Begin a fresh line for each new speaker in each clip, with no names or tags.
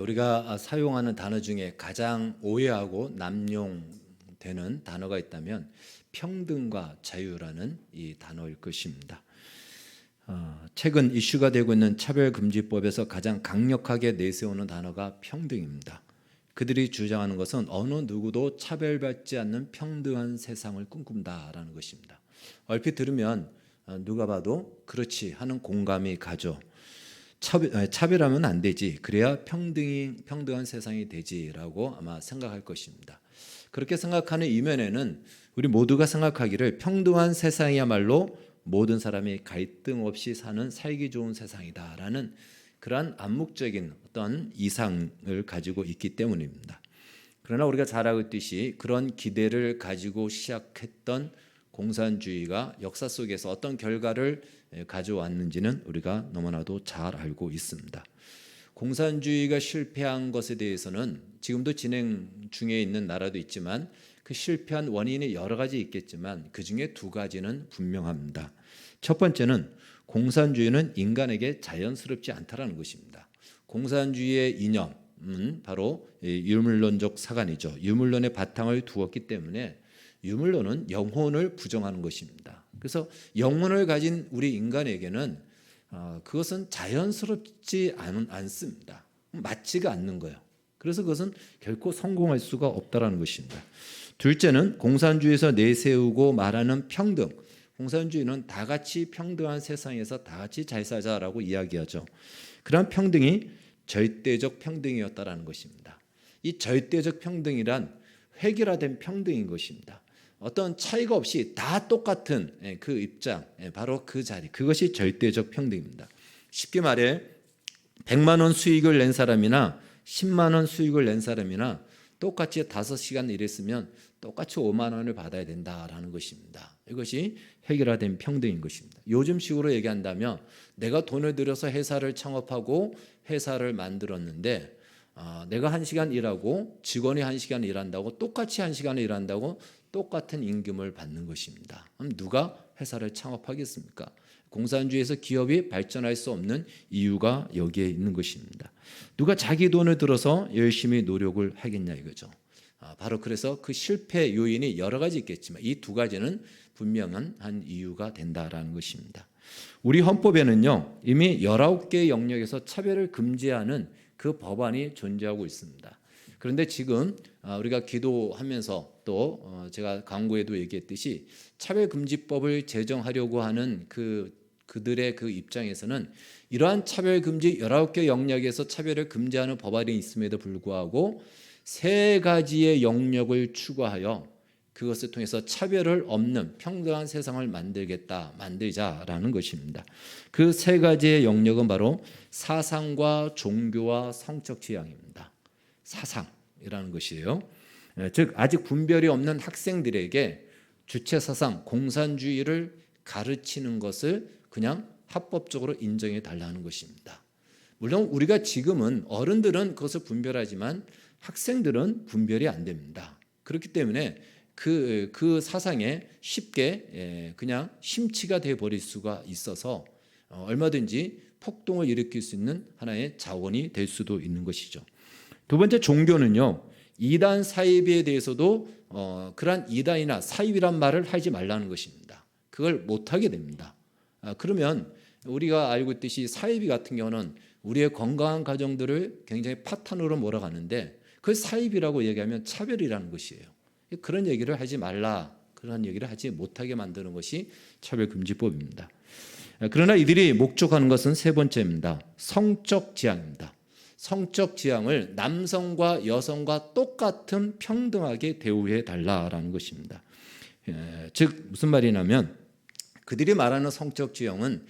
우리가 사용하는 단어 중에 가장 오해하고 남용되는 단어가 있다면 평등과 자유라는 이 단어일 것입니다. 최근 이슈가 되고 있는 차별금지법에서 가장 강력하게 내세우는 단어가 평등입니다. 그들이 주장하는 것은 어느 누구도 차별받지 않는 평등한 세상을 꿈꾼다라는 것입니다. 얼핏 들으면 누가 봐도 그렇지 하는 공감이 가죠. 차별하면 안 되지. 그래야 평등한 세상이 되지라고 아마 생각할 것입니다. 그렇게 생각하는 이면에는 우리 모두가 생각하기를 평등한 세상이야말로 모든 사람이 갈등 없이 사는 살기 좋은 세상이다라는 그러한 암묵적인 어떤 이상을 가지고 있기 때문입니다. 그러나 우리가 잘 알고 있듯이 그런 기대를 가지고 시작했던 공산주의가 역사 속에서 어떤 결과를 가져왔는지는 우리가 너무나도 잘 알고 있습니다. 공산주의가 실패한 것에 대해서는 지금도 진행 중에 있는 나라도 있지만 그 실패한 원인이 여러 가지 있겠지만 그 중에 두 가지는 분명합니다. 첫 번째는 공산주의는 인간에게 자연스럽지 않다라는 것입니다. 공산주의의 이념은 바로 유물론적 사관이죠. 유물론의 바탕을 두었기 때문에 유물론은 영혼을 부정하는 것입니다. 그래서 영혼을 가진 우리 인간에게는 그것은 자연스럽지 않습니다. 맞지가 않는 거예요. 그래서 그것은 결코 성공할 수가 없다는 것입니다. 둘째는 공산주의에서 내세우고 말하는 평등. 공산주의는 다 같이 평등한 세상에서 다 같이 잘 살자라고 이야기하죠. 그런 평등이 절대적 평등이었다라는 것입니다. 이 절대적 평등이란 획일화된 평등인 것입니다. 어떤 차이가 없이 다 똑같은 그 입장, 바로 그 자리, 그것이 절대적 평등입니다. 쉽게 말해 100만 원 수익을 낸 사람이나 10만 원 수익을 낸 사람이나 똑같이 5시간 일했으면 똑같이 5만 원을 받아야 된다라는 것입니다. 이것이 획일화된 평등인 것입니다. 요즘식으로 얘기한다면 내가 돈을 들여서 회사를 창업하고 회사를 만들었는데 내가 1시간 일하고 직원이 1시간 일한다고 똑같이 1시간을 일한다고 똑같은 임금을 받는 것입니다. 그럼 누가 회사를 창업하겠습니까? 공산주의에서 기업이 발전할 수 없는 이유가 여기에 있는 것입니다. 누가 자기 돈을 들어서 열심히 노력을 하겠냐 이거죠. 바로 그래서 그 실패 요인이 여러 가지 있겠지만 이 두 가지는 분명한 한 이유가 된다라는 것입니다. 우리 헌법에는요 이미 19개의 영역에서 차별을 금지하는 그 법안이 존재하고 있습니다. 그런데 지금 우리가 기도하면서 또 제가 강구에도 얘기했듯이 차별금지법을 제정하려고 하는 그들의 그 입장에서는 이러한 차별금지 19개 영역에서 차별을 금지하는 법안이 있음에도 불구하고 3가지의 영역을 추가하여 그것을 통해서 차별을 없는 평등한 세상을 만들자라는 것입니다. 그 3가지의 영역은 바로 사상과 종교와 성적 지향입니다. 사상이라는 것이에요. 즉 아직 분별이 없는 학생들에게 주체 사상 공산주의를 가르치는 것을 그냥 합법적으로 인정해 달라는 것입니다. 물론 우리가 지금은 어른들은 그것을 분별하지만 학생들은 분별이 안 됩니다. 그렇기 때문에 그 사상에 쉽게 그냥 심취가 돼 버릴 수가 있어서 얼마든지 폭동을 일으킬 수 있는 하나의 자원이 될 수도 있는 것이죠. 두 번째 종교는요. 이단 사입에 대해서도 그러한 이단이나 사입이란 말을 하지 말라는 것입니다. 그걸 못하게 됩니다. 그러면 우리가 알고 있듯이 사입이 같은 경우는 우리의 건강한 가정들을 굉장히 파탄으로 몰아가는데 그 사입이라고 얘기하면 차별이라는 것이에요. 그런 얘기를 하지 말라. 그런 얘기를 하지 못하게 만드는 것이 차별금지법입니다. 그러나 이들이 목적하는 것은 세 번째입니다. 성적 지향입니다. 성적 지향을 남성과 여성과 똑같은 평등하게 대우해 달라라는 것입니다. 즉 무슨 말이냐면 그들이 말하는 성적 지향은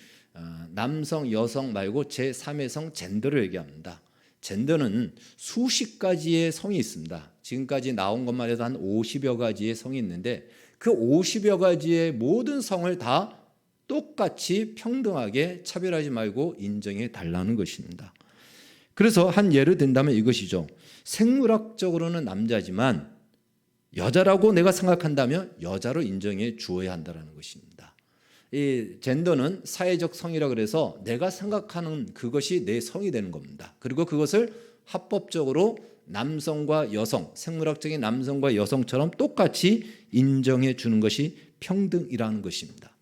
남성, 여성 말고 제3의 성 젠더를 얘기합니다. 젠더는 수십 가지의 성이 있습니다. 지금까지 나온 것만 해도 한 50여 가지의 성이 있는데 그 50여 가지의 모든 성을 다 똑같이 평등하게 차별하지 말고 인정해 달라는 것입니다. 그래서 한 예를 든다면 이것이죠. 생물학적으로는 남자지만 여자라고 내가 생각한다면 여자로 인정해 주어야 한다는 것입니다. 이 젠더는 사회적 성이라 그래서 내가 생각하는 그것이 내 성이 되는 겁니다. 그리고 그것을 합법적으로 남성과 여성, 생물학적인 남성과 여성처럼 똑같이 인정해 주는 것이 평등이라는 것입니다.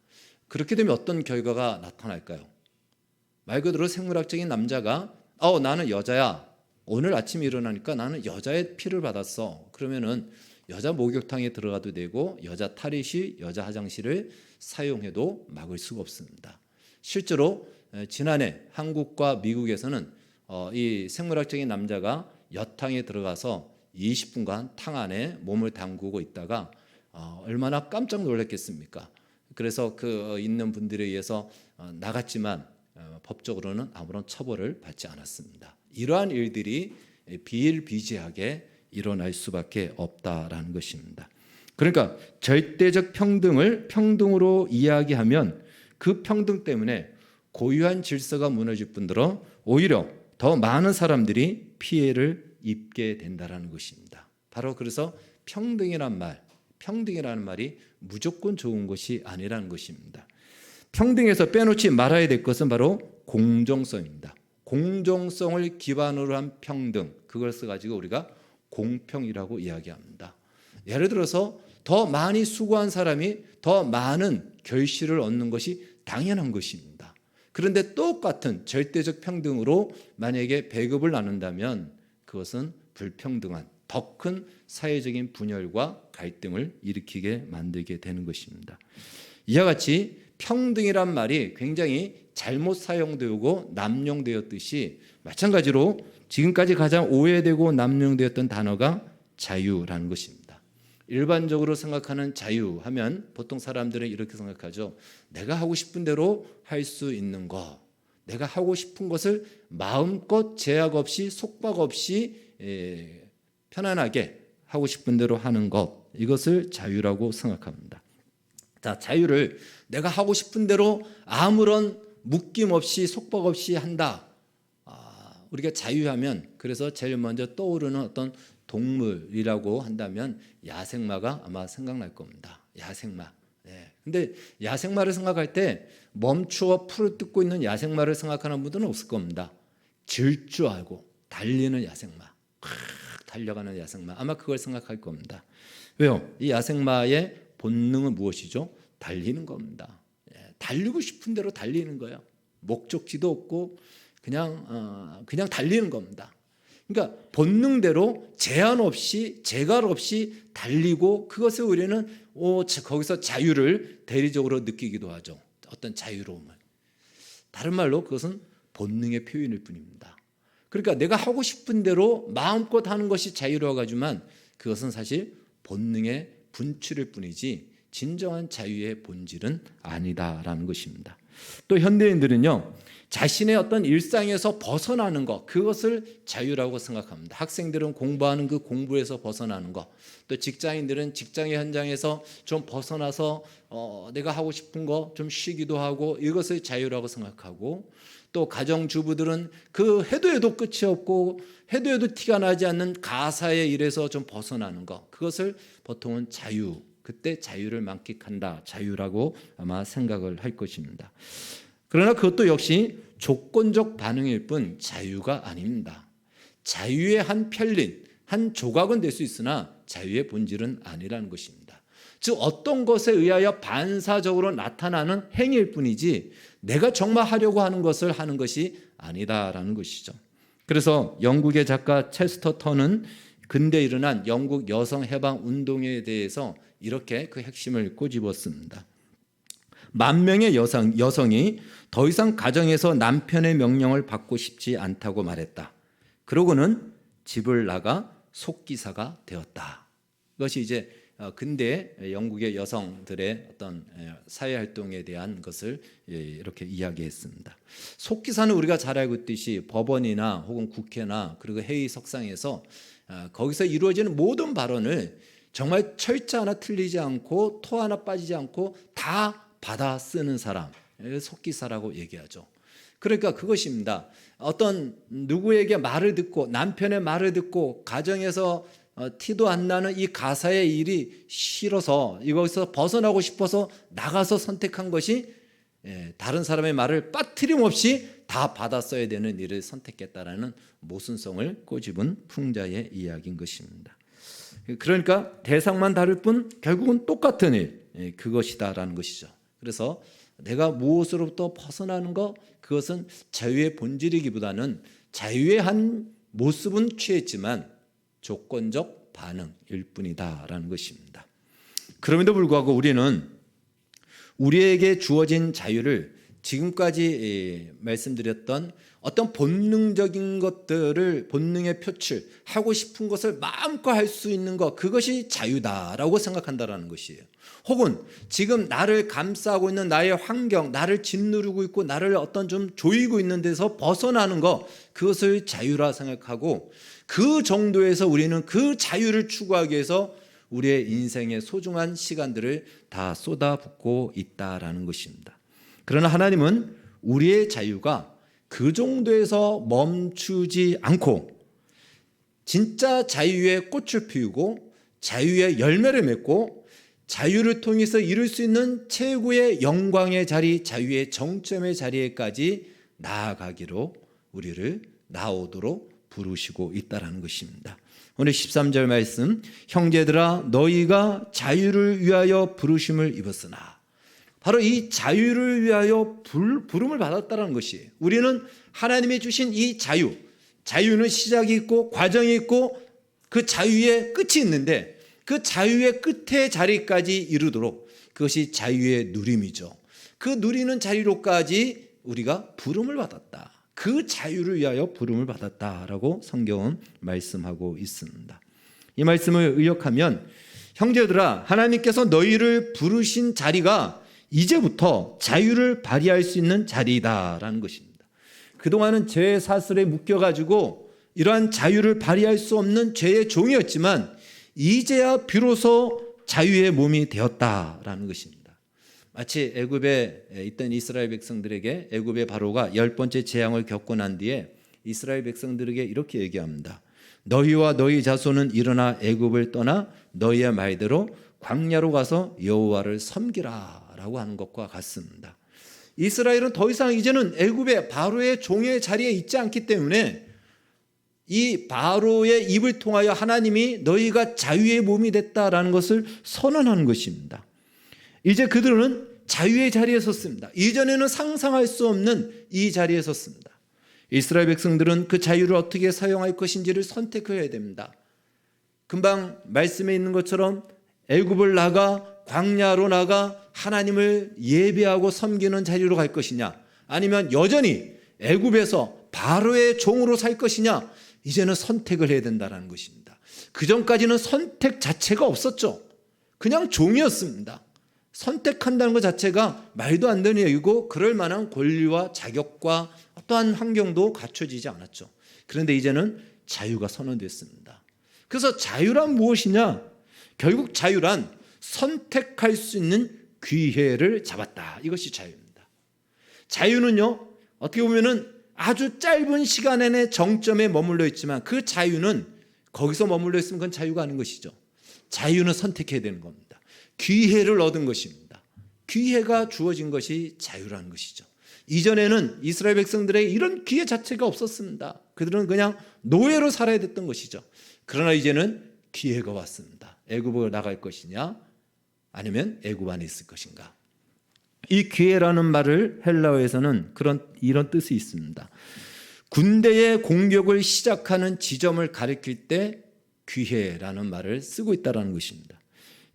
그렇게 되면 어떤 결과가 나타날까요? 말 그대로 생물학적인 남자가 나는 여자야. 오늘 아침에 일어나니까 나는 여자의 피를 받았어. 그러면은 여자 목욕탕에 들어가도 되고 여자 탈의실, 여자 화장실을 사용해도 막을 수가 없습니다. 실제로 지난해 한국과 미국에서는 이 생물학적인 남자가 여탕에 들어가서 20분간 탕 안에 몸을 담그고 있다가 얼마나 깜짝 놀랐겠습니까? 그래서 그 있는 분들에 의해서 나갔지만 법적으로는 아무런 처벌을 받지 않았습니다. 이러한 일들이 비일비재하게 일어날 수밖에 없다라는 것입니다. 그러니까 절대적 평등을 평등으로 이야기하면 그 평등 때문에 고유한 질서가 무너질 뿐더러 오히려 더 많은 사람들이 피해를 입게 된다라는 것입니다. 바로 그래서 평등이라는 말이 무조건 좋은 것이 아니라는 것입니다. 평등에서 빼놓지 말아야 될 것은 바로 공정성입니다. 공정성을 기반으로 한 평등, 그걸 써가지고 우리가 공평이라고 이야기합니다. 예를 들어서 더 많이 수고한 사람이 더 많은 결실을 얻는 것이 당연한 것입니다. 그런데 똑같은 절대적 평등으로 만약에 배급을 나눈다면 그것은 불평등한 더 큰 사회적인 분열과 갈등을 일으키게 만들게 되는 것입니다. 이와 같이 평등이란 말이 굉장히 잘못 사용되고 남용되었듯이 마찬가지로 지금까지 가장 오해되고 남용되었던 단어가 자유라는 것입니다. 일반적으로 생각하는 자유하면 보통 사람들은 이렇게 생각하죠. 내가 하고 싶은 대로 할 수 있는 것, 내가 하고 싶은 것을 마음껏 제약 없이 속박 없이 편안하게 하고 싶은 대로 하는 것, 이것을 자유라고 생각합니다. 자, 자유를 내가 하고 싶은 대로 아무런 묶임 없이 속박 없이 한다. 우리가 자유하면 그래서 제일 먼저 떠오르는 어떤 동물이라고 한다면 야생마가 아마 생각날 겁니다. 야생마. 근데 야생마를 생각할 때 멈추어 풀을 뜯고 있는 야생마를 생각하는 분들은 없을 겁니다. 질주하고 달리는 야생마, 달려가는 야생마, 아마 그걸 생각할 겁니다. 왜요? 이 야생마의 본능은 무엇이죠? 달리는 겁니다. 달리고 싶은 대로 달리는 거예요. 목적지도 없고 그냥 달리는 겁니다. 그러니까 본능대로 제한 없이 제갈 없이 달리고 그것을 우리는 거기서 자유를 대리적으로 느끼기도 하죠. 어떤 자유로움을. 다른 말로 그것은 본능의 표현일 뿐입니다. 그러니까 내가 하고 싶은 대로 마음껏 하는 것이 자유로워가지만 그것은 사실 본능의 분출일 뿐이지 진정한 자유의 본질은 아니다라는 것입니다. 또 현대인들은요, 자신의 어떤 일상에서 벗어나는 것, 그것을 자유라고 생각합니다. 학생들은 공부하는 그 공부에서 벗어나는 것, 또 직장인들은 직장의 현장에서 좀 벗어나서 내가 하고 싶은 거 좀 쉬기도 하고 이것을 자유라고 생각하고, 또 가정주부들은 그 해도 끝이 없고 해도 티가 나지 않는 가사의 일에서 좀 벗어나는 것, 그것을 보통은 자유, 그때 자유를 만끽한다, 자유라고 아마 생각을 할 것입니다. 그러나 그것도 역시 조건적 반응일 뿐 자유가 아닙니다. 자유의 한 편린, 한 조각은 될 수 있으나 자유의 본질은 아니라는 것입니다. 즉 어떤 것에 의하여 반사적으로 나타나는 행위일 뿐이지 내가 정말 하려고 하는 것을 하는 것이 아니다라는 것이죠. 그래서 영국의 작가 체스터 턴은 근대에 일어난 영국 여성 해방 운동에 대해서 이렇게 그 핵심을 꼬집었습니다. 10,000명의 여성이 더 이상 가정에서 남편의 명령을 받고 싶지 않다고 말했다. 그러고는 집을 나가 속기사가 되었다. 이것이 이제 근대 영국의 여성들의 어떤 사회활동에 대한 것을 이렇게 이야기했습니다. 속기사는 우리가 잘 알고 있듯이 법원이나 혹은 국회나 그리고 회의석상에서 거기서 이루어지는 모든 발언을 정말 철자 하나 틀리지 않고 토 하나 빠지지 않고 다 받아 쓰는 사람, 속기사라고 얘기하죠. 그러니까 그것입니다. 어떤 누구에게 말을 듣고 남편의 말을 듣고 가정에서 티도 안 나는 이 가사의 일이 싫어서 이것에서 벗어나고 싶어서 나가서 선택한 것이 다른 사람의 말을 빠트림 없이 다 받아 써야 되는 일을 선택했다라는 모순성을 꼬집은 풍자의 이야기인 것입니다. 그러니까 대상만 다를 뿐 결국은 똑같은 일, 그것이다라는 것이죠. 그래서 내가 무엇으로부터 벗어나는 것, 그것은 자유의 본질이기보다는 자유의 한 모습은 취했지만 조건적 반응일 뿐이다라는 것입니다. 그럼에도 불구하고 우리는 우리에게 주어진 자유를 지금까지 말씀드렸던 어떤 본능적인 것들을 본능의 표출, 하고 싶은 것을 마음껏 할 수 있는 것, 그것이 자유다라고 생각한다라는 것이에요. 혹은 지금 나를 감싸고 있는 나의 환경, 나를 짓누르고 있고 나를 어떤 좀 조이고 있는 데서 벗어나는 것, 그것을 자유라 생각하고 그 정도에서 우리는 그 자유를 추구하기 위해서 우리의 인생의 소중한 시간들을 다 쏟아붓고 있다라는 것입니다. 그러나 하나님은 우리의 자유가 그 정도에서 멈추지 않고 진짜 자유의 꽃을 피우고 자유의 열매를 맺고 자유를 통해서 이룰 수 있는 최고의 영광의 자리, 자유의 정점의 자리에까지 나아가기로 우리를 나오도록 부르시고 있다는 것입니다. 오늘 13절 말씀, 형제들아 너희가 자유를 위하여 부르심을 입었으나, 바로 이 자유를 위하여 부름을 받았다는 것이에요. 우리는 하나님이 주신 이 자유는 시작이 있고 과정이 있고 그 자유의 끝이 있는데 그 자유의 끝의 자리까지 이르도록, 그것이 자유의 누림이죠. 그 누리는 자리로까지 우리가 부름을 받았다. 그 자유를 위하여 부름을 받았다라고 성경은 말씀하고 있습니다. 이 말씀을 의역하면, 형제들아 하나님께서 너희를 부르신 자리가 이제부터 자유를 발휘할 수 있는 자리다라는 것입니다. 그동안은 죄의 사슬에 묶여가지고 이러한 자유를 발휘할 수 없는 죄의 종이었지만 이제야 비로소 자유의 몸이 되었다라는 것입니다. 마치 애굽에 있던 이스라엘 백성들에게 애굽의 바로가 10번째 재앙을 겪고 난 뒤에 이스라엘 백성들에게 이렇게 얘기합니다. 너희와 너희 자손은 일어나 애굽을 떠나 너희의 말대로 광야로 가서 여호와를 섬기라 라고 하는 것과 같습니다. 이스라엘은 더 이상 이제는 애굽의 바로의 종의 자리에 있지 않기 때문에 이 바로의 입을 통하여 하나님이 너희가 자유의 몸이 됐다라는 것을 선언하는 것입니다. 이제 그들은 자유의 자리에 섰습니다. 이전에는 상상할 수 없는 이 자리에 섰습니다. 이스라엘 백성들은 그 자유를 어떻게 사용할 것인지를 선택해야 됩니다. 금방 말씀에 있는 것처럼 애굽을 나가 광야로 나가 하나님을 예배하고 섬기는 자리로 갈 것이냐, 아니면 여전히 애굽에서 바로의 종으로 살 것이냐, 이제는 선택을 해야 된다는 것입니다. 그전까지는 선택 자체가 없었죠. 그냥 종이었습니다. 선택한다는 것 자체가 말도 안 되는 얘기고 그럴 만한 권리와 자격과 어떠한 환경도 갖춰지지 않았죠. 그런데 이제는 자유가 선언됐습니다. 그래서 자유란 무엇이냐? 결국 자유란 선택할 수 있는 기회를 잡았다. 이것이 자유입니다. 자유는요, 어떻게 보면은 아주 짧은 시간 안에 정점에 머물러 있지만 그 자유는 거기서 머물러 있으면 그건 자유가 아닌 것이죠. 자유는 선택해야 되는 겁니다. 기회를 얻은 것입니다. 기회가 주어진 것이 자유라는 것이죠. 이전에는 이스라엘 백성들에게 이런 기회 자체가 없었습니다. 그들은 그냥 노예로 살아야 됐던 것이죠. 그러나 이제는 기회가 왔습니다. 애굽으로 나갈 것이냐, 아니면 애굽 안에 있을 것인가. 이 기회라는 말을 헬라어에서는 이런 뜻이 있습니다. 군대의 공격을 시작하는 지점을 가리킬 때 기회라는 말을 쓰고 있다는 것입니다.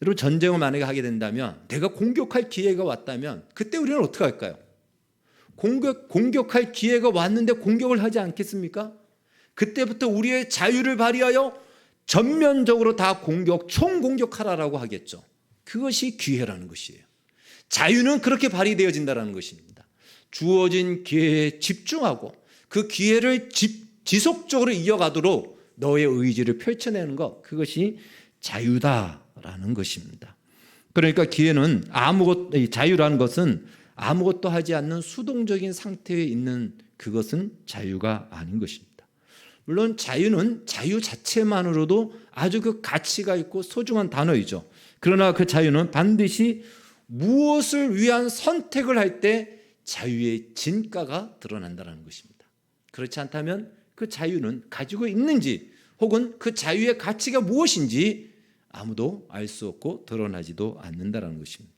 여러분, 전쟁을 만약에 하게 된다면, 내가 공격할 기회가 왔다면 그때 우리는 어떻게 할까요? 공격할 기회가 왔는데 공격을 하지 않겠습니까? 그때부터 우리의 자유를 발휘하여 전면적으로 다 총공격하라라고 하겠죠. 그것이 기회라는 것이에요. 자유는 그렇게 발휘되어진다는 것입니다. 주어진 기회에 집중하고 그 기회를 지속적으로 이어가도록 너의 의지를 펼쳐내는 것, 그것이 자유다라는 것입니다. 그러니까 기회는 자유라는 것은 아무것도 하지 않는 수동적인 상태에 있는 그것은 자유가 아닌 것입니다. 물론 자유는 자유 자체만으로도 아주 그 가치가 있고 소중한 단어이죠. 그러나 그 자유는 반드시 무엇을 위한 선택을 할 때 자유의 진가가 드러난다는 것입니다. 그렇지 않다면 그 자유는 가지고 있는지 혹은 그 자유의 가치가 무엇인지 아무도 알 수 없고 드러나지도 않는다는 것입니다.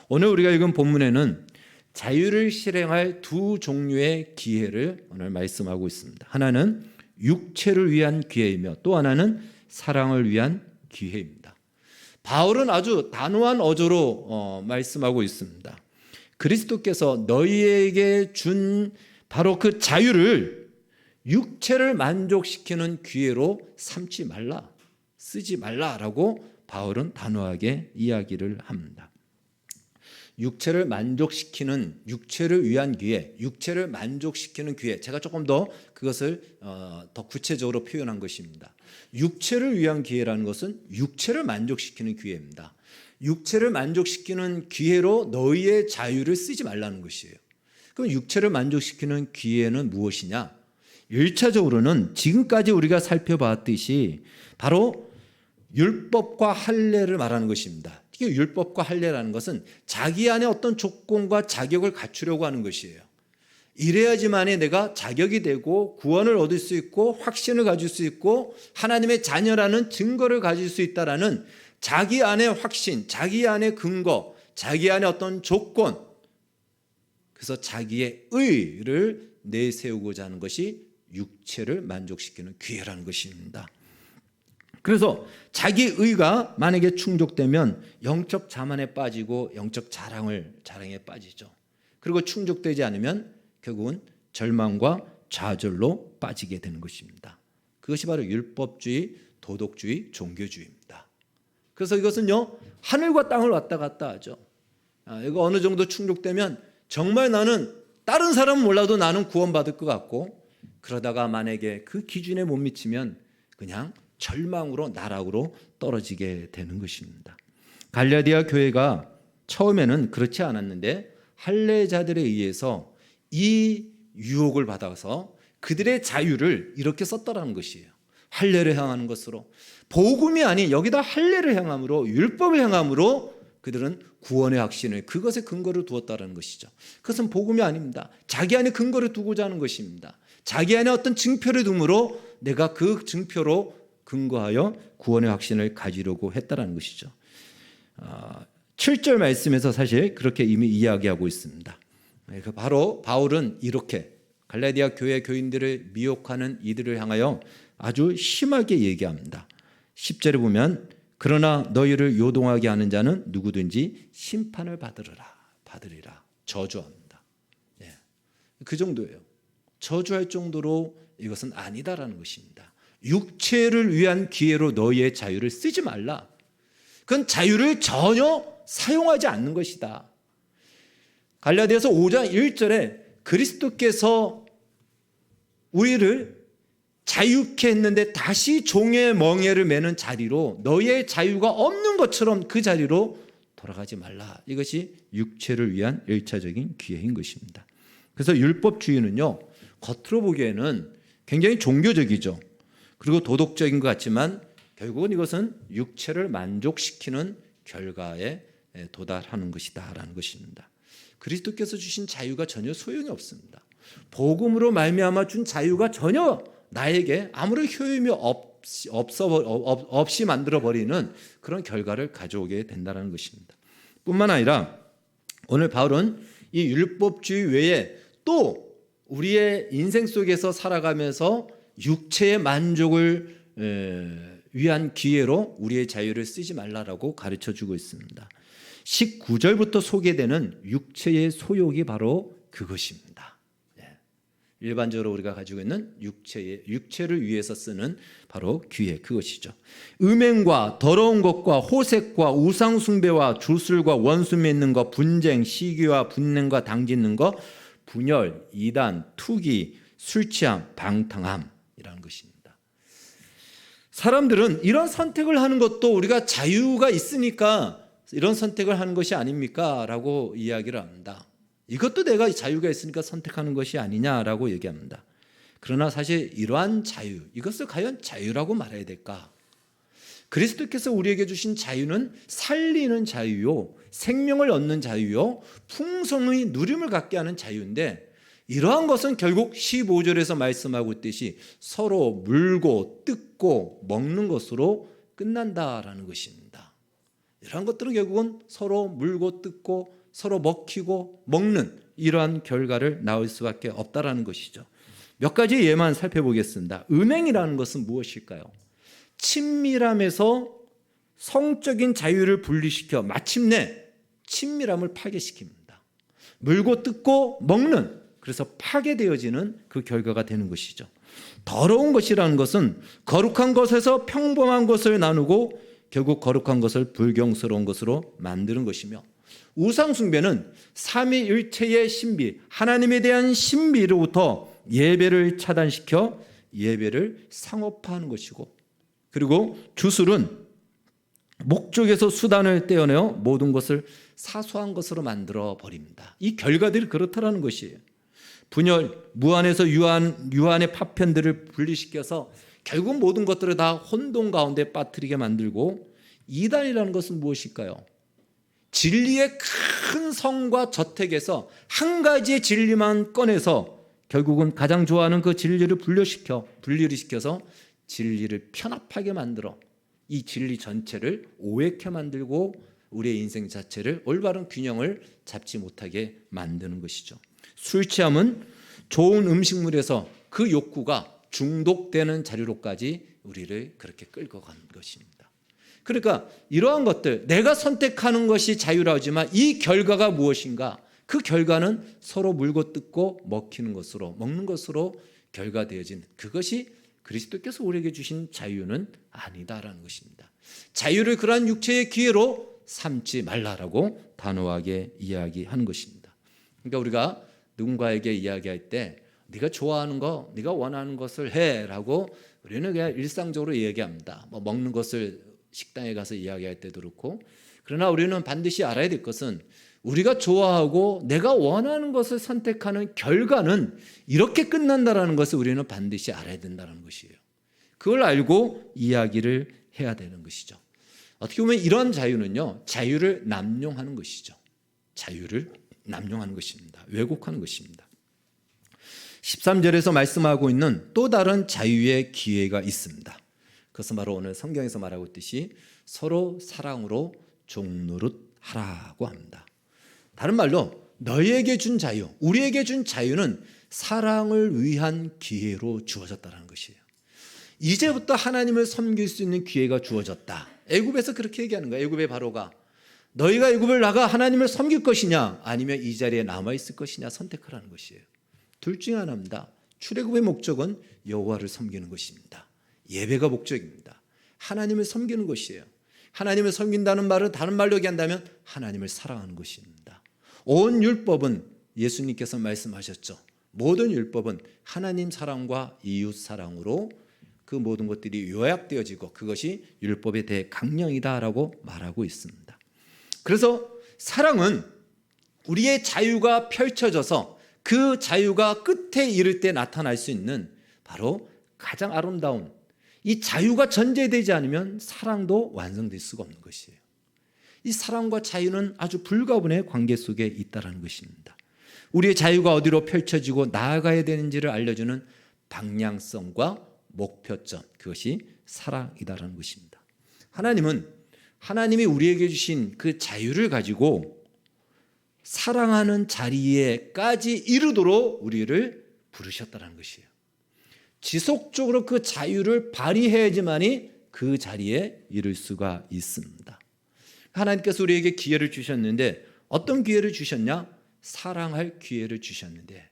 오늘 우리가 읽은 본문에는 자유를 실행할 두 종류의 기회를 오늘 말씀하고 있습니다. 하나는 육체를 위한 기회이며 또 하나는 사랑을 위한 기회입니다. 바울은 아주 단호한 어조로 말씀하고 있습니다. 그리스도께서 너희에게 준 바로 그 자유를 육체를 만족시키는 기회로 삼지 말라, 쓰지 말라라고 바울은 단호하게 이야기를 합니다. 육체를 만족시키는, 육체를 위한 기회, 육체를 만족시키는 기회, 제가 조금 더 그것을 더 구체적으로 표현한 것입니다. 육체를 위한 기회라는 것은 육체를 만족시키는 기회입니다. 육체를 만족시키는 기회로 너희의 자유를 쓰지 말라는 것이에요. 그럼 육체를 만족시키는 기회는 무엇이냐? 1차적으로는 지금까지 우리가 살펴봤듯이 바로 율법과 할례를 말하는 것입니다. 특히 율법과 할례라는 것은 자기 안에 어떤 조건과 자격을 갖추려고 하는 것이에요. 이래야지만이 내가 자격이 되고 구원을 얻을 수 있고 확신을 가질 수 있고 하나님의 자녀라는 증거를 가질 수 있다라는 자기 안의 확신, 자기 안의 근거, 자기 안의 어떤 조건, 그래서 자기의 의를 내세우고자 하는 것이 육체를 만족시키는 기회라는 것입니다. 그래서 자기 의가 만약에 충족되면 영적 자만에 빠지고 영적 자랑에 빠지죠. 그리고 충족되지 않으면 결국은 절망과 좌절로 빠지게 되는 것입니다. 그것이 바로 율법주의, 도덕주의, 종교주의입니다. 그래서 이것은요, 하늘과 땅을 왔다 갔다 하죠. 이거 어느 정도 충족되면 정말 나는 다른 사람은 몰라도 나는 구원받을 것 같고, 그러다가 만약에 그 기준에 못 미치면 그냥 절망으로 나락으로 떨어지게 되는 것입니다. 갈라디아 교회가 처음에는 그렇지 않았는데 할례자들에 의해서 이 유혹을 받아서 그들의 자유를 이렇게 썼다라는 것이에요. 할례를 행하는 것으로, 복음이 아닌 여기다 할례를 행함으로, 율법을 행함으로 그들은 구원의 확신을 그것에 근거를 두었다는 것이죠. 그것은 복음이 아닙니다. 자기 안에 근거를 두고자 하는 것입니다. 자기 안에 어떤 증표를 둠으로 내가 그 증표로 근거하여 구원의 확신을 가지려고 했다는 것이죠. 7절 말씀에서 사실 그렇게 이미 이야기하고 있습니다. 바로 바울은 이렇게 갈라디아 교회 교인들을 미혹하는 이들을 향하여 아주 심하게 얘기합니다. 10절에 보면 그러나 너희를 요동하게 하는 자는 누구든지 심판을 받으리라 저주합니다. 그 정도예요. 저주할 정도로 이것은 아니다라는 것입니다. 육체를 위한 기회로 너희의 자유를 쓰지 말라. 그건 자유를 전혀 사용하지 않는 것이다. 갈라디아서 5장 1절에 그리스도께서 우리를 자유케 했는데 다시 종의 멍에를 매는 자리로, 너희의 자유가 없는 것처럼 그 자리로 돌아가지 말라. 이것이 육체를 위한 1차적인 기회인 것입니다. 그래서 율법주의는요, 겉으로 보기에는 굉장히 종교적이죠. 그리고 도덕적인 것 같지만 결국은 이것은 육체를 만족시키는 결과에 도달하는 것이다라는 것입니다. 그리스도께서 주신 자유가 전혀 소용이 없습니다. 복음으로 말미암아 준 자유가 전혀 나에게 아무런 효용이 없이 만들어버리는 그런 결과를 가져오게 된다는 것입니다. 뿐만 아니라 오늘 바울은 이 율법주의 외에 또 우리의 인생 속에서 살아가면서 육체의 만족을 위한 기회로 우리의 자유를 쓰지 말라라고 가르쳐주고 있습니다. 19절부터 소개되는 육체의 소욕이 바로 그것입니다. 일반적으로 우리가 가지고 있는 육체를 위해서 쓰는 바로 기회, 그것이죠. 음행과 더러운 것과 호색과 우상 숭배와 주술과 원수 맺는 것, 분쟁, 시기와 분냄과 당짓는 것, 분열, 이단, 투기, 술 취함, 방탕함이라는 것입니다. 사람들은 이런 선택을 하는 것도 우리가 자유가 있으니까 이런 선택을 하는 것이 아닙니까? 라고 이야기를 합니다. 이것도 내가 자유가 있으니까 선택하는 것이 아니냐라고 얘기합니다. 그러나 사실 이러한 자유, 이것을 과연 자유라고 말해야 될까? 그리스도께서 우리에게 주신 자유는 살리는 자유요, 생명을 얻는 자유요, 풍성의 누림을 갖게 하는 자유인데, 이러한 것은 결국 15절에서 말씀하고 있듯이 서로 물고 뜯고 먹는 것으로 끝난다라는 것입니다. 이러한 것들은 결국은 서로 물고 뜯고 서로 먹히고 먹는 이러한 결과를 낳을 수밖에 없다라는 것이죠. 몇 가지 예만 살펴보겠습니다. 음행이라는 것은 무엇일까요? 친밀함에서 성적인 자유를 분리시켜 마침내 친밀함을 파괴시킵니다. 물고 뜯고 먹는, 그래서 파괴되어지는 그 결과가 되는 것이죠. 더러운 것이라는 것은 거룩한 것에서 평범한 것을 나누고 결국 거룩한 것을 불경스러운 것으로 만드는 것이며, 우상 숭배는 삼위일체의 신비, 하나님에 대한 신비로부터 예배를 차단시켜 예배를 상업화하는 것이고, 그리고 주술은 목적에서 수단을 떼어내어 모든 것을 사소한 것으로 만들어 버립니다. 이 결과들이 그렇다라는 것이에요. 분열, 무한에서 유한의 파편들을 분리시켜서 결국 모든 것들을 다 혼돈 가운데 빠뜨리게 만들고, 이단이라는 것은 무엇일까요? 진리의 큰 성과 저택에서 한 가지의 진리만 꺼내서 결국은 가장 좋아하는 그 진리를 분리를 시켜서 진리를 편합하게 만들어 이 진리 전체를 오해케 만들고 우리의 인생 자체를 올바른 균형을 잡지 못하게 만드는 것이죠. 술 취함은 좋은 음식물에서 그 욕구가 중독되는 자리로까지 우리를 그렇게 끌고 간 것입니다. 그러니까 이러한 것들, 내가 선택하는 것이 자유라지만 이 결과가 무엇인가? 그 결과는 서로 물고 뜯고 먹히는 것으로, 먹는 것으로 결과되어진, 그것이 그리스도께서 우리에게 주신 자유는 아니다라는 것입니다. 자유를 그러한 육체의 기회로 삼지 말라라고 단호하게 이야기하는 것입니다. 그러니까 우리가 누군가에게 이야기할 때 네가 좋아하는 거, 네가 원하는 것을 해라고 우리는 그냥 일상적으로 이야기합니다. 뭐 먹는 것을 식당에 가서 이야기할 때도 그렇고, 그러나 우리는 반드시 알아야 될 것은 우리가 좋아하고 내가 원하는 것을 선택하는 결과는 이렇게 끝난다라는 것을 우리는 반드시 알아야 된다는 것이에요. 그걸 알고 이야기를 해야 되는 것이죠. 어떻게 보면 이런 자유는요, 자유를 남용하는 것이죠. 자유를 남용하는 것입니다. 왜곡하는 것입니다. 13절에서 말씀하고 있는 또 다른 자유의 기회가 있습니다. 그것은 바로 오늘 성경에서 말하고 있듯이 서로 사랑으로 종노릇하라고 합니다. 다른 말로 너희에게 준 자유, 우리에게 준 자유는 사랑을 위한 기회로 주어졌다는 것이에요. 이제부터 하나님을 섬길 수 있는 기회가 주어졌다. 애굽에서 그렇게 얘기하는 거예요. 애굽의 바로가 너희가 애굽을 나가 하나님을 섬길 것이냐 아니면 이 자리에 남아있을 것이냐 선택하라는 것이에요. 둘 중에 하나입니다. 출애굽의 목적은 여호와를 섬기는 것입니다. 예배가 목적입니다. 하나님을 섬기는 것이에요. 하나님을 섬긴다는 말은 다른 말로 얘기한다면 하나님을 사랑하는 것입니다. 온 율법은 예수님께서 말씀하셨죠. 모든 율법은 하나님 사랑과 이웃 사랑으로 그 모든 것들이 요약되어지고 그것이 율법의 대강령이다라고 말하고 있습니다. 그래서 사랑은 우리의 자유가 펼쳐져서 그 자유가 끝에 이를 때 나타날 수 있는 바로 가장 아름다운, 이 자유가 전제되지 않으면 사랑도 완성될 수가 없는 것이에요. 이 사랑과 자유는 아주 불가분의 관계 속에 있다는 것입니다. 우리의 자유가 어디로 펼쳐지고 나아가야 되는지를 알려주는 방향성과 목표점, 그것이 사랑이다라는 것입니다. 하나님이 우리에게 주신 그 자유를 가지고 사랑하는 자리에까지 이르도록 우리를 부르셨다는 것이에요. 지속적으로 그 자유를 발휘해야지만이 그 자리에 이를 수가 있습니다. 하나님께서 우리에게 기회를 주셨는데 어떤 기회를 주셨냐? 사랑할 기회를 주셨는데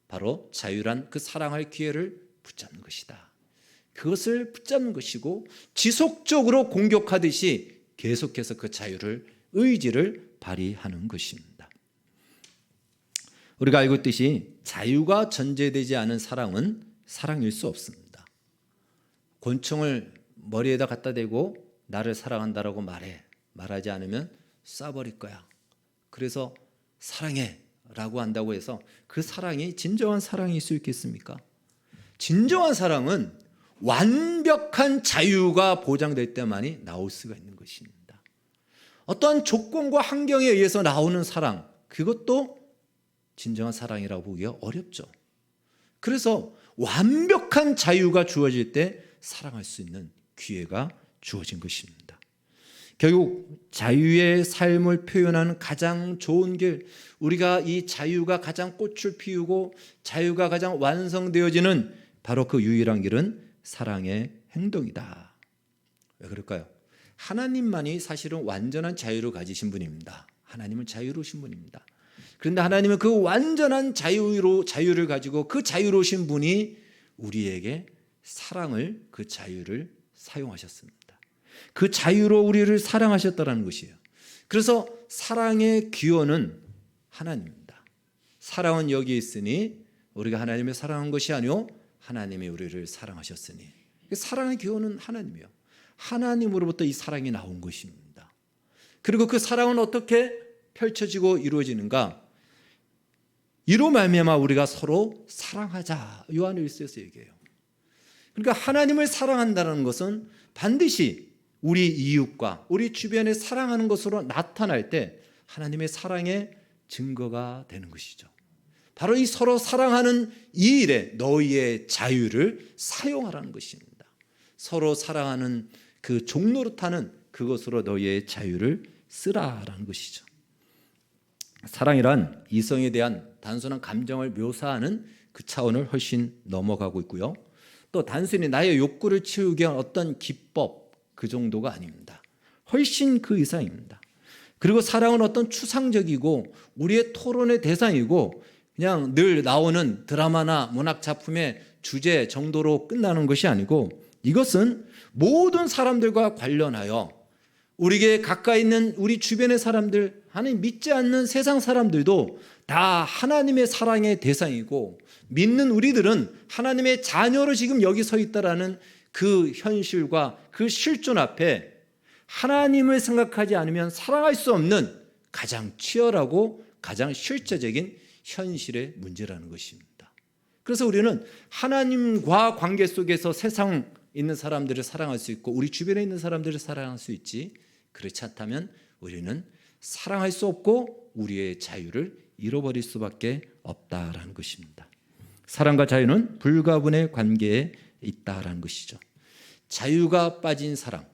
바로 자유란 그 사랑할 기회를 붙잡는 것이다. 그것을 붙잡는 것이고 지속적으로 공격하듯이 계속해서 그 자유를, 의지를 발휘하는 것입니다. 우리가 알고 있듯이 자유가 전제되지 않은 사랑은 사랑일 수 없습니다. 곤충을 머리에다 갖다 대고 나를 사랑한다라고 말하지 않으면 쏴버릴 거야. 그래서 사랑해 라고 한다고 해서 그 사랑이 진정한 사랑일 수 있겠습니까? 진정한 사랑은 완벽한 자유가 보장될 때만이 나올 수가 있는 것입니다. 어떠한 조건과 환경에 의해서 나오는 사랑, 그것도 진정한 사랑이라고 보기가 어렵죠. 그래서 완벽한 자유가 주어질 때 사랑할 수 있는 기회가 주어진 것입니다. 결국 자유의 삶을 표현하는 가장 좋은 길, 우리가 이 자유가 가장 꽃을 피우고 자유가 가장 완성되어지는 바로 그 유일한 길은 사랑의 행동이다. 왜 그럴까요? 하나님만이 사실은 완전한 자유를 가지신 분입니다. 하나님은 자유로우신 분입니다. 그런데 하나님은 그 완전한 자유를 가지고 그 자유로우신 분이 우리에게 사랑을, 그 자유를 사용하셨습니다. 그 자유로 우리를 사랑하셨다는 것이에요. 그래서 사랑의 기원은 하나님입니다. 사랑은 여기 있으니 우리가 하나님을 사랑한 것이 아니요 하나님이 우리를 사랑하셨으니. 사랑의 기원은 하나님이요. 하나님으로부터 이 사랑이 나온 것입니다. 그리고 그 사랑은 어떻게 펼쳐지고 이루어지는가? 이로 말미암아 우리가 서로 사랑하자. 요한 1서에서 얘기해요. 그러니까 하나님을 사랑한다는 것은 반드시 우리 이웃과 우리 주변에 사랑하는 것으로 나타날 때 하나님의 사랑의 증거가 되는 것이죠. 바로 이 서로 사랑하는 이 일에 너희의 자유를 사용하라는 것입니다. 서로 사랑하는 그 종노릇하는 그것으로 너희의 자유를 쓰라라는 것이죠. 사랑이란 이성에 대한 단순한 감정을 묘사하는 그 차원을 훨씬 넘어가고 있고요. 또 단순히 나의 욕구를 채우기 위한 어떤 기법, 그 정도가 아닙니다. 훨씬 그 이상입니다. 그리고 사랑은 어떤 추상적이고 우리의 토론의 대상이고 그냥 늘 나오는 드라마나 문학 작품의 주제 정도로 끝나는 것이 아니고 이것은 모든 사람들과 관련하여 우리에게 가까이 있는 우리 주변의 사람들, 하나님 믿지 않는 세상 사람들도 다 하나님의 사랑의 대상이고 믿는 우리들은 하나님의 자녀로 지금 여기 서 있다라는 그 현실과 그 실존 앞에 하나님을 생각하지 않으면 사랑할 수 없는 가장 치열하고 가장 실제적인 현실의 문제라는 것입니다. 그래서 우리는 하나님과 관계 속에서 세상 있는 사람들을 사랑할 수 있고 우리 주변에 있는 사람들을 사랑할 수 있지, 그렇지 않다면 우리는 사랑할 수 없고 우리의 자유를 잃어버릴 수밖에 없다라는 것입니다. 사랑과 자유는 불가분의 관계에 있다라는 것이죠. 자유가 빠진 사랑,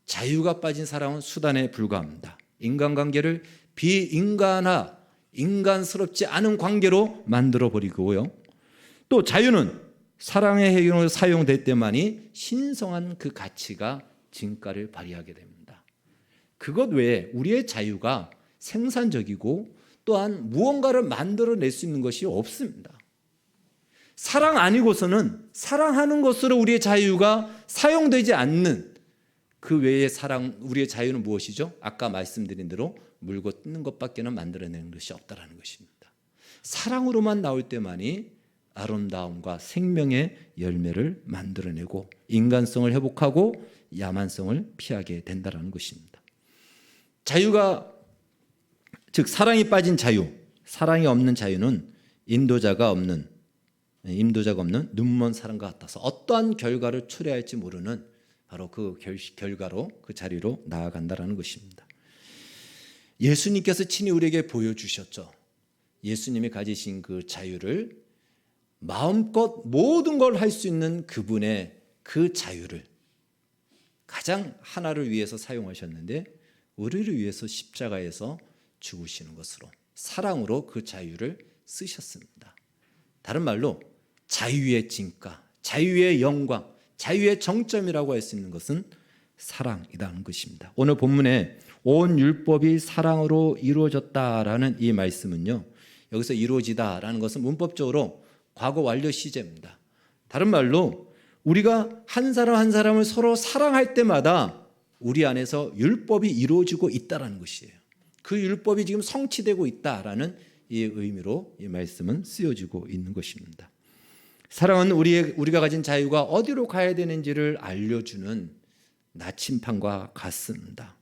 자유가 빠진 사랑은 수단에 불과합니다. 인간관계를 인간스럽지 않은 관계로 만들어버리고요. 또 자유는 사랑의 해결로 사용될 때만이 신성한 그 가치가 진가를 발휘하게 됩니다. 그것 외에 우리의 자유가 생산적이고 또한 무언가를 만들어낼 수 있는 것이 없습니다. 사랑 아니고서는 사랑하는 것으로 우리의 자유가 사용되지 않는 그 외의 우리의 자유는 무엇이죠? 아까 말씀드린 대로 물고 뜯는 것밖에는 만들어내는 것이 없다라는 것입니다. 사랑으로만 나올 때만이 아름다움과 생명의 열매를 만들어내고 인간성을 회복하고 야만성을 피하게 된다는 것입니다. 자유가, 즉 사랑이 빠진 자유, 사랑이 없는 자유는 임도자가 없는 눈먼 사람과 같아서 어떠한 결과를 초래할지 모르는 바로 그 결과로 그 자리로 나아간다는 것입니다. 예수님께서 친히 우리에게 보여주셨죠. 예수님이 가지신 그 자유를 마음껏 모든 걸 할 수 있는 그분의 그 자유를 가장 하나를 위해서 사용하셨는데 우리를 위해서 십자가에서 죽으시는 것으로 사랑으로 그 자유를 쓰셨습니다. 다른 말로 자유의 진가, 자유의 영광, 자유의 정점이라고 할 수 있는 것은 사랑이라는 것입니다. 오늘 본문에 온 율법이 사랑으로 이루어졌다라는 이 말씀은요, 여기서 이루어지다라는 것은 문법적으로 과거 완료 시제입니다. 다른 말로 우리가 한 사람 한 사람을 서로 사랑할 때마다 우리 안에서 율법이 이루어지고 있다는 것이에요. 그 율법이 지금 성취되고 있다라는 이 의미로 이 말씀은 쓰여지고 있는 것입니다. 사랑은 우리가 가진 자유가 어디로 가야 되는지를 알려주는 나침판과 같습니다.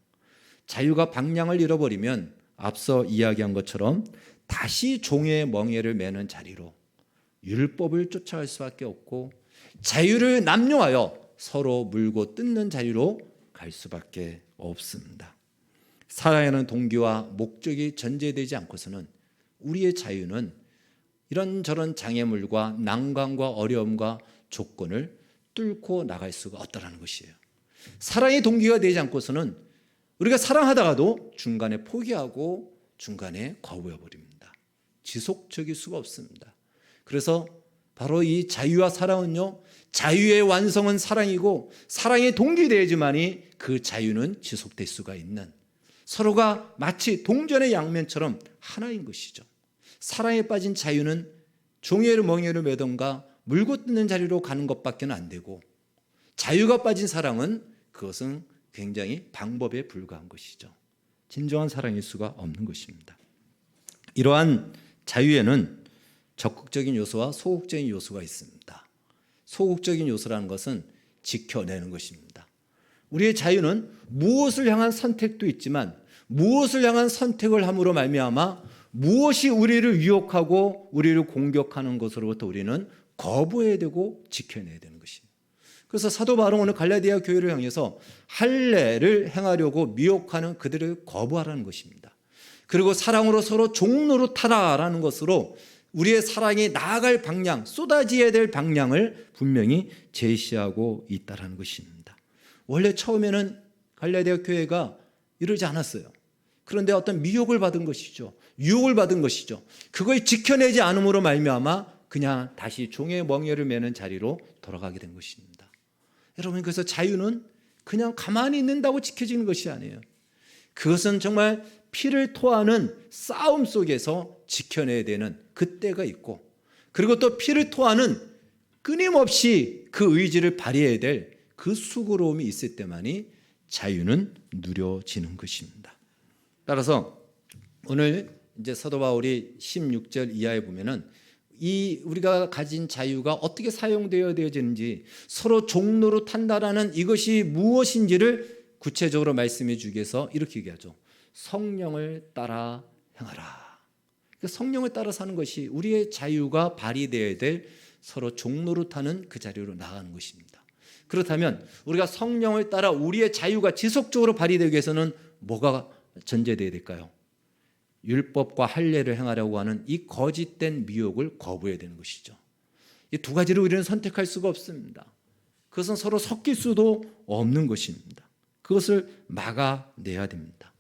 자유가 방향을 잃어버리면 앞서 이야기한 것처럼 다시 종의 멍에를 매는 자리로 율법을 쫓아갈 수밖에 없고 자유를 남용하여 서로 물고 뜯는 자리로 갈 수밖에 없습니다. 살아가는 동기와 목적이 전제되지 않고서는 우리의 자유는 이런저런 장애물과 난관과 어려움과 조건을 뚫고 나갈 수가 없다는 것이에요. 사랑의 동기가 되지 않고서는 우리가 사랑하다가도 중간에 포기하고 중간에 거부해버립니다. 지속적일 수가 없습니다. 그래서 바로 이 자유와 사랑은요, 자유의 완성은 사랑이고 사랑의 동기되어야지만이 그 자유는 지속될 수가 있는, 서로가 마치 동전의 양면처럼 하나인 것이죠. 사랑에 빠진 자유는 종이를 멍에를 매던가 물고 뜯는 자리로 가는 것밖에 안 되고, 자유가 빠진 사랑은 그것은 굉장히 방법에 불과한 것이죠. 진정한 사랑일 수가 없는 것입니다. 이러한 자유에는 적극적인 요소와 소극적인 요소가 있습니다. 소극적인 요소라는 것은 지켜내는 것입니다. 우리의 자유는 무엇을 향한 선택도 있지만 무엇을 향한 선택을 함으로 말미암아 무엇이 우리를 유혹하고 우리를 공격하는 것으로부터 우리는 거부해야 되고 지켜내야 되는 것입니다. 그래서 사도 바울은 오늘 갈라디아 교회를 향해서 할례를 행하려고 미혹하는 그들을 거부하라는 것입니다. 그리고 사랑으로 서로 종노릇하라라는 것으로 우리의 사랑이 나아갈 방향, 쏟아져야 될 방향을 분명히 제시하고 있다는 것입니다. 원래 처음에는 갈라디아 교회가 이러지 않았어요. 그런데 어떤 미혹을 받은 것이죠. 유혹을 받은 것이죠. 그걸 지켜내지 않음으로 말미암아 그냥 다시 종의 멍에를 매는 자리로 돌아가게 된 것입니다. 여러분, 그래서 자유는 그냥 가만히 있는다고 지켜지는 것이 아니에요. 그것은 정말 피를 토하는 싸움 속에서 지켜내야 되는 그때가 있고, 그리고 또 피를 토하는 끊임없이 그 의지를 발휘해야 될 그 수고로움이 있을 때만이 자유는 누려지는 것입니다. 따라서 오늘 이제 사도 바울이 16절 이하에 보면은 이 우리가 가진 자유가 어떻게 사용되어지는지, 서로 종노릇한다라는 이것이 무엇인지를 구체적으로 말씀해 주기 위해서 이렇게 얘기하죠. 성령을 따라 행하라. 성령을 따라 사는 것이 우리의 자유가 발휘되어야 될 서로 종노릇하는 그 자리로 나가는 것입니다. 그렇다면 우리가 성령을 따라 우리의 자유가 지속적으로 발휘되기 위해서는 뭐가 전제되어야 될까요? 율법과 할례를 행하려고 하는 이 거짓된 미혹을 거부해야 되는 것이죠. 이 두 가지를 우리는 선택할 수가 없습니다. 그것은 서로 섞일 수도 없는 것입니다. 그것을 막아내야 됩니다.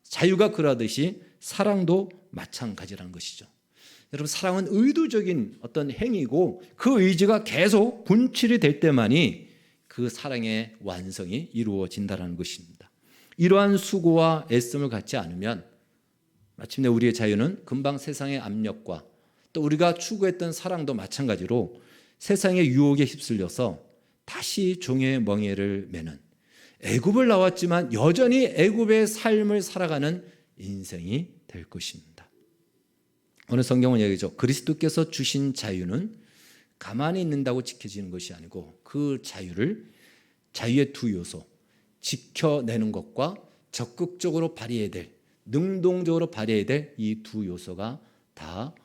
자유가 그러듯이 사랑도 마찬가지라는 것이죠. 여러분, 사랑은 의도적인 어떤 행위고 그 의지가 계속 분출이 될 때만이 그 사랑의 완성이 이루어진다는 것입니다. 이러한 수고와 애씀을 갖지 않으면 마침내 우리의 자유는 금방 세상의 압력과 또 우리가 추구했던 사랑도 마찬가지로 세상의 유혹에 휩쓸려서 다시 종의 멍에를 매는, 애굽을 나왔지만 여전히 애굽의 삶을 살아가는 인생이 될 것입니다. 오늘 성경은 얘기죠. 그리스도께서 주신 자유는 가만히 있는다고 지켜지는 것이 아니고 그 자유의 두 요소, 지켜내는 것과 적극적으로 발휘해야 될, 능동적으로 발휘해야 될 이 두 요소가 다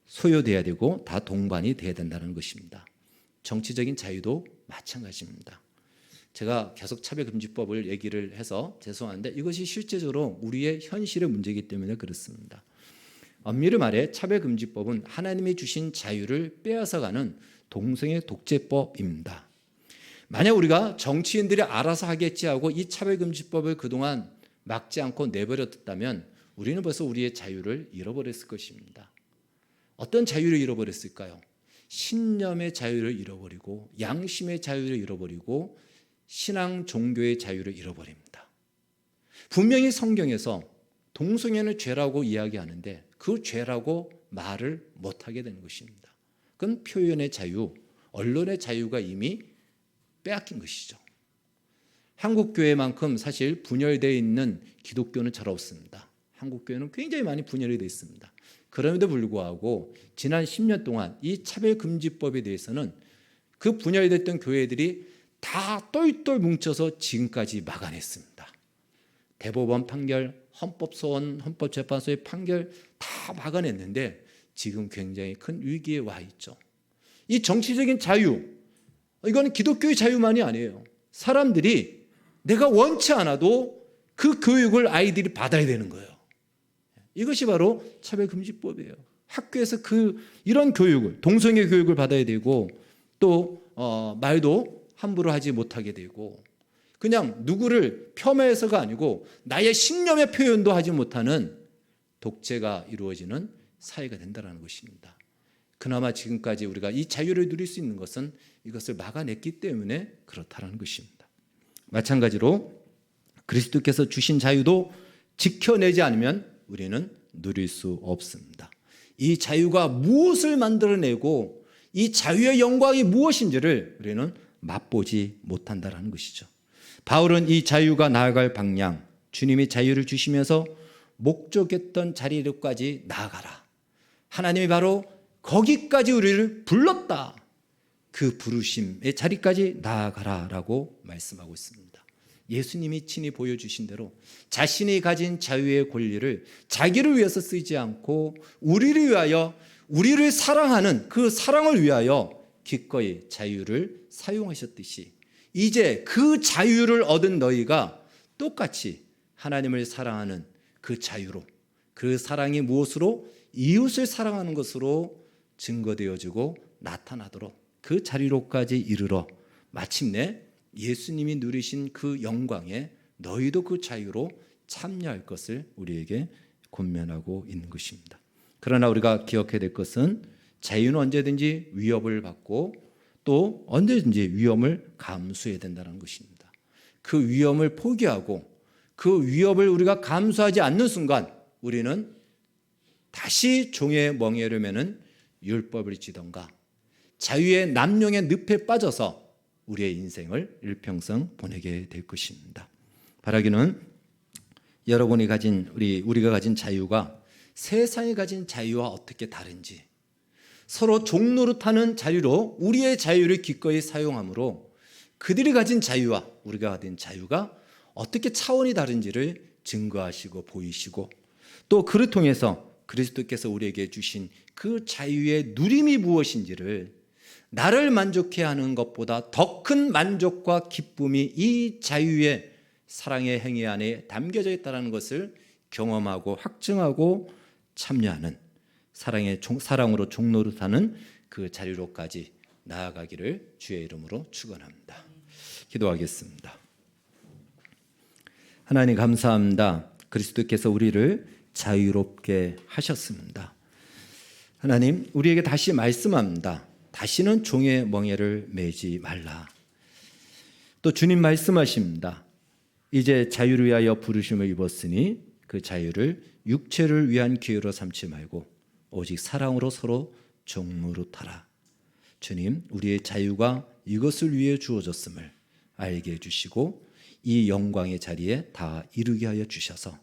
소요돼야 되고 다 동반이 돼야 된다는 것입니다. 정치적인 자유도 마찬가지입니다. 제가 계속 차별금지법을 얘기를 해서 죄송한데 이것이 실제적으로 우리의 현실의 문제이기 때문에 그렇습니다. 엄밀히 말해 차별금지법은 하나님이 주신 자유를 빼앗아가는 동성애 독재법입니다. 만약 우리가 정치인들이 알아서 하겠지 하고 이 차별금지법을 그동안 막지 않고 내버려뒀다면 우리는 벌써 우리의 자유를 잃어버렸을 것입니다. 어떤 자유를 잃어버렸을까요? 신념의 자유를 잃어버리고 양심의 자유를 잃어버리고 신앙 종교의 자유를 잃어버립니다. 분명히 성경에서 동성애는 죄라고 이야기하는데 그 죄라고 말을 못하게 되는 것입니다. 그건 표현의 자유, 언론의 자유가 이미 빼앗긴 것이죠. 한국교회만큼 사실 분열되어 있는 기독교는 잘 없습니다. 한국교회는 굉장히 많이 분열이 되어 있습니다. 그럼에도 불구하고 지난 10년 동안 이 차별금지법에 대해서는 그 분열됐던 교회들이 다 똘똘 뭉쳐서 지금까지 막아냈습니다. 대법원 판결, 헌법소원, 헌법재판소의 판결 다 막아냈는데 지금 굉장히 큰 위기에 와 있죠. 이 정치적인 자유, 이거는 기독교의 자유만이 아니에요. 사람들이 내가 원치 않아도 그 교육을 아이들이 받아야 되는 거예요. 이것이 바로 차별금지법이에요. 학교에서 이런 교육을, 동성애 교육을 받아야 되고, 또 말도 함부로 하지 못하게 되고, 그냥 누구를 폄하해서가 아니고 나의 신념의 표현도 하지 못하는 독재가 이루어지는 사회가 된다는 것입니다. 그나마 지금까지 우리가 이 자유를 누릴 수 있는 것은 이것을 막아냈기 때문에 그렇다는 것입니다. 마찬가지로 그리스도께서 주신 자유도 지켜내지 않으면 우리는 누릴 수 없습니다. 이 자유가 무엇을 만들어내고 이 자유의 영광이 무엇인지를 우리는 맛보지 못한다는 것이죠. 바울은 이 자유가 나아갈 방향, 주님이 자유를 주시면서 목적했던 자리로까지 나아가라. 하나님이 바로 거기까지 우리를 불렀다. 그 부르심의 자리까지 나아가라라고 말씀하고 있습니다. 예수님이 친히 보여주신 대로 자신이 가진 자유의 권리를 자기를 위해서 쓰지 않고 우리를 위하여, 우리를 사랑하는 그 사랑을 위하여 기꺼이 자유를 사용하셨듯이 이제 그 자유를 얻은 너희가 똑같이 하나님을 사랑하는 그 자유로, 그 사랑이 무엇으로? 이웃을 사랑하는 것으로 증거되어지고 나타나도록 그 자리로까지 이르러 마침내 예수님이 누리신 그 영광에 너희도 그 자유로 참여할 것을 우리에게 권면하고 있는 것입니다. 그러나 우리가 기억해야 될 것은 자유는 언제든지 위협을 받고 또 언제든지 위험을 감수해야 된다는 것입니다. 그 위험을 포기하고 그 위협을 우리가 감수하지 않는 순간 우리는 다시 종의 멍에를 매는 율법을 지던가 자유의 남용의 늪에 빠져서 우리의 인생을 일평생 보내게 될 것입니다. 바라기는 여러분이 가진 우리가 가진 자유가 세상이 가진 자유와 어떻게 다른지, 서로 종노릇하는 자유로 우리의 자유를 기꺼이 사용함으로 그들이 가진 자유와 우리가 가진 자유가 어떻게 차원이 다른지를 증거하시고 보이시고, 또 그를 통해서 그리스도께서 우리에게 주신 그 자유의 누림이 무엇인지를, 나를 만족해 하는 것보다 더 큰 만족과 기쁨이 이 자유의 사랑의 행위 안에 담겨져 있다는 것을 경험하고 확증하고 참여하는, 사랑으로 종노릇하는 그 자리로까지 나아가기를 주의 이름으로 축원합니다. 기도하겠습니다. 하나님 감사합니다. 그리스도께서 우리를 자유롭게 하셨습니다. 하나님, 우리에게 다시 말씀합니다. 다시는 종의 멍에를 매지 말라. 또 주님 말씀하십니다. 이제 자유를 위하여 부르심을 입었으니 그 자유를 육체를 위한 기회로 삼지 말고 오직 사랑으로 서로 종노릇하라. 주님, 우리의 자유가 이것을 위해 주어졌음을 알게 해주시고 이 영광의 자리에 다 이루게 하여 주셔서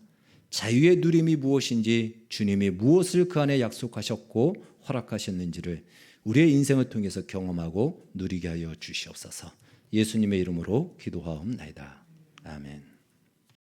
자유의 누림이 무엇인지, 주님이 무엇을 그 안에 약속하셨고 허락하셨는지를 우리의 인생을 통해서 경험하고 누리게 하여 주시옵소서. 예수님의 이름으로 기도하옵나이다. 아멘.